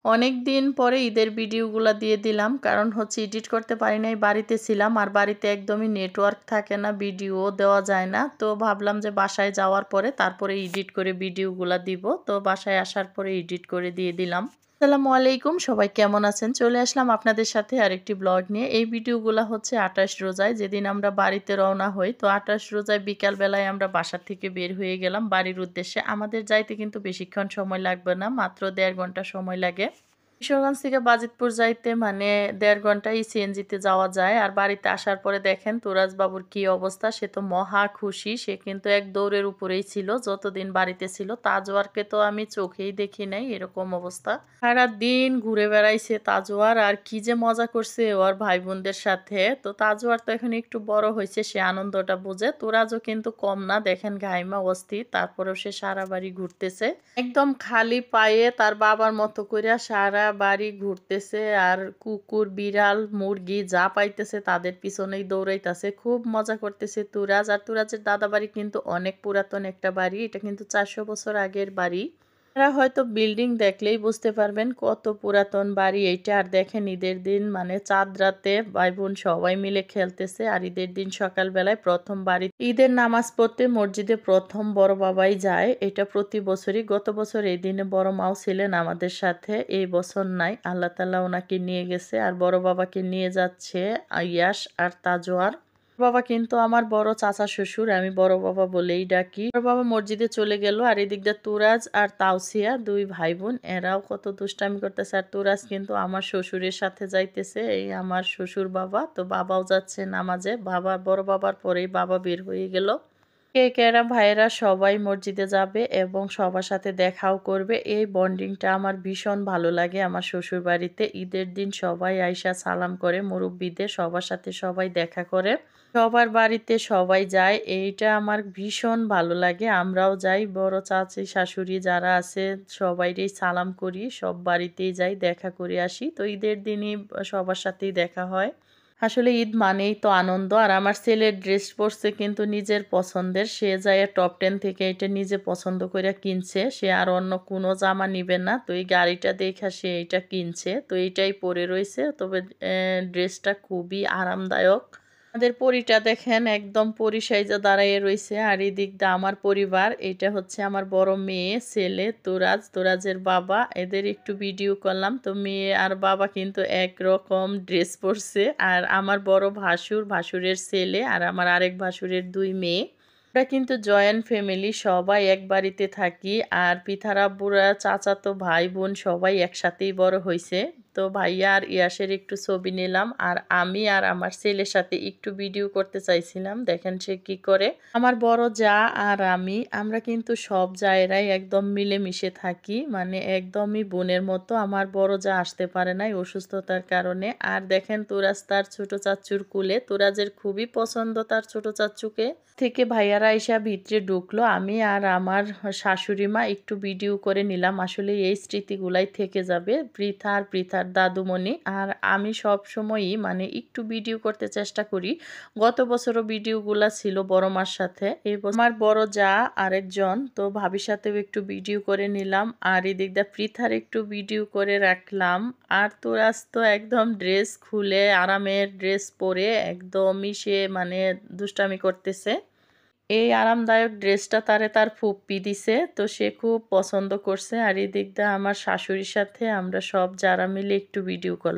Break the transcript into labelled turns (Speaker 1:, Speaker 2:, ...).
Speaker 1: অনেকদিন পরে ঈদের ভিডিওগুলা দিয়ে দিলাম। কারণ হচ্ছে এডিট করতে পারি নাই, বাড়িতে ছিলাম। আর বাড়িতে একদমই নেটওয়ার্ক থাকে না, ভিডিও দেওয়া যায় না। তো ভাবলাম যে বাসায় যাওয়ার পরে তারপরে এডিট করে ভিডিওগুলা দিব। তো বাসায় আসার পরে এডিট করে দিয়ে দিলাম। আসসালামু আলাইকুম, সবাই কেমন আছেন? চলে আসলাম আপনাদের সাথে আরেকটি ব্লগ নিয়ে। এই ভিডিওগুলা হচ্ছে ২৮ রোজায়, যেদিন আমরা বাড়িতে রওনা হই। তো ২৮ রোজায় বিকাল বেলায় আমরা বাসা থেকে বের হয়ে গেলাম বাড়ির উদ্দেশ্যে। আমাদের যাইতে কিন্তু বেশিক্ষণ সময় লাগবে না, মাত্র ১.৫ ঘন্টা সময় লাগে। কিশোরগঞ্জ থেকে বাজিতপুর যাইতে মানে ১.৫ ঘন্টায় সিএনজিতে যাওয়া যায়। আর বাড়িতে আসার পরে দেখেন তুরাজ বাবুর কি অবস্থা, সে তো মহা খুশি। সে কিন্তু এক দৌড়ের উপরেই ছিল যতদিন বাড়িতে ছিল। তাজওয়ারকে তো আমি চোখেই দেখি নাই এরকম অবস্থা। সারা দিন ঘুরে বেড়াইছে তাজওয়ার, আর কি যে মজা করছে ওর ভাই বোনদের সাথে। তো তাজওয়ার তো এখন একটু বড় হয়েছে, সে আনন্দটা বুঝে। তুরাজও কিন্তু কম না, দেখেন ঘাইমা অস্থির, তারপরেও সে সারা বাড়ি ঘুরতেছে একদম খালি পায়ে, তার বাবার মতো করে সারা বাড়ি ঘুরতেছে। আর কুকুর, বিড়াল, মুরগি যা পাইতেছে তাদের পিছনেই দৌড়াইতেছে। খুব মজা করতেছে তুরাজ। আর তুরাজের দাদা বাড়ি কিন্তু অনেক পুরাতন একটা বাড়ি, এটা কিন্তু ৪০০ বছর আগের বাড়ি। আপনারা হয়তো বিল্ডিং দেখলেই বুঝতে পারবেন কত পুরাতন বাড়ি এইটা। আর দেখেন ঈদের দিন মানে চাঁদ রাতে ভাই বোন সবাই মিলে খেলতেছে। আর ঈদের দিন সকালবেলায় প্রথম বাড়ি ঈদের নামাজ পড়তে মসজিদে প্রথম বড় বাবাই যায়। এটা প্রতি বছরই। গত বছর এই দিনে বড় মাও ছিলেন আমাদের সাথে, এই বছর নাই, আল্লাহ তাআলা ওনাকে নিয়ে গেছে। আর বড় বাবাকে নিয়ে যাচ্ছে ইয়াস আর তাজওয়ার। বাবা কিন্তু আমার বড় চাচা শ্বশুর, আমি বড় বাবা বলেই ডাকি। বড় বাবা মসজিদে চলে গেল। আর এদিক দিয়ে তুরাজ আর তাওসিয়া দুই ভাই বোন, এরাও কত দুষ্টামি করতেছে। আর তুরাজ কিন্তু আমার শ্বশুরের সাথে যাইতেছে, এই আমার শ্বশুর বাবা। তো বাবাও যাচ্ছে নামাজে, বাবা বড় বাবার পরেই বাবা বের হয়ে গেল। কেকেরা ভাইয়েরা সবাই মসজিদে যাবে এবং সবার সাথে দেখাও করবে। এই বন্ডিংটা আমার ভীষণ ভালো লাগে। আমার শ্বশুর বাড়িতে ঈদের দিন সবাই আইসা সালাম করে, মুরব্বীদের সবার সাথে সবাই দেখা করে, সবার বাড়িতে সবাই যায়। এইটা আমার ভীষণ ভালো লাগে। আমরাও যাই, বড় চাচি শাশুড়ি যারা আছে সবাইকেই সালাম করি, সব বাড়িতেই যাই, দেখা করে আসি। তো ঈদের দিনই সবার সাথেই দেখা হয়। আসলে ঈদ মানেই তো আনন্দ। আর আমার ছেলের ড্রেস পরছে কিন্তু নিজের পছন্দের, সে যায় টপ 10 থেকে এটা নিজে পছন্দ করে কিনছে। সে আর অন্য কোনো জামা নিবে না। তো এই গাড়িটা দেখা সে এইটা কিনছে, তো এইটাই পরে রয়েছে। তবে ড্রেসটা খুবই আরামদায়ক। আমাদের পরিটা দেখেন একদম পরি সাইজে দাঁড়াইয়ে রয়েছে। আর এই দিক দিয়ে আমার পরিবার, এটা হচ্ছে আমার বড় মেয়ে, ছেলে তুরাজ, তুরাজের বাবা। এদের একটু ভিডিও করলাম। তো মেয়ে আর বাবা কিন্তু একরকম ড্রেস পরছে। আর আমার বড় ভাসুর, ভাসুরের ছেলে, আর আমার আরেক ভাসুরের দুই মেয়ে। আমরা কিন্তু জয়েন্ট ফ্যামিলি, সবাই এক বাড়িতে থাকি। আর পিঠারা বুড়া চাচাতো ভাই বোন সবাই একসাথেই বড় হয়েছে। তো ভাইয়া আর ইয়াসের একটু ছবি নিলাম। আর আমি আর আমার ছেলের সাথে একটু ভিডিও করতে চাইছিলাম, দেখেন সে কি করে। আমার বড় যা আর আমরা কিন্তু সব জায়গায় একদম মিলেমিশে থাকি, মানে একদমই বোনের মতো। আমার বড় যা আসতে পারে নাই অসুস্থতার কারণে। আর দেখেন তুরাজ তার ছোট চাচ্চুর কুলে, তুরাজের খুবই পছন্দ তার ছোট চাচ্চুকে। থেকে ভাইয়ারা এসে ভিতরে ঢুকলো, আমি আর আমার শাশুড়ি মা একটু ভিডিও করে নিলাম। আসলে এই স্মৃতিগুলাই থেকে যাবে, পৃথা আর পৃথার দাদুমণি। আর আমি সব সময়ই মানে একটু ভিডিও করতে চেষ্টা করি। গত বছরও ভিডিওগুলা ছিল বড় মার সাথে, এই বছর আমার বড় যা আরেকজন, তো ভাবির সাথেও একটু ভিডিও করে নিলাম। আর এদিক দিয়ে পৃথার একটু ভিডিও করে রাখলাম। আর তোরাজ তো একদম ড্রেস খুলে আরামের ড্রেস পরে একদমই সে মানে দুষ্টামি করতেছে। এই আরামদায়ক ড্রেসটা তার ফুপ্পি দিছে, তো সে খুব পছন্দ করছে। আর এই দিক দিয়ে আমার শাশুড়ির সাথে আমরা সব যারা মিলে একটু ভিডিও করলাম।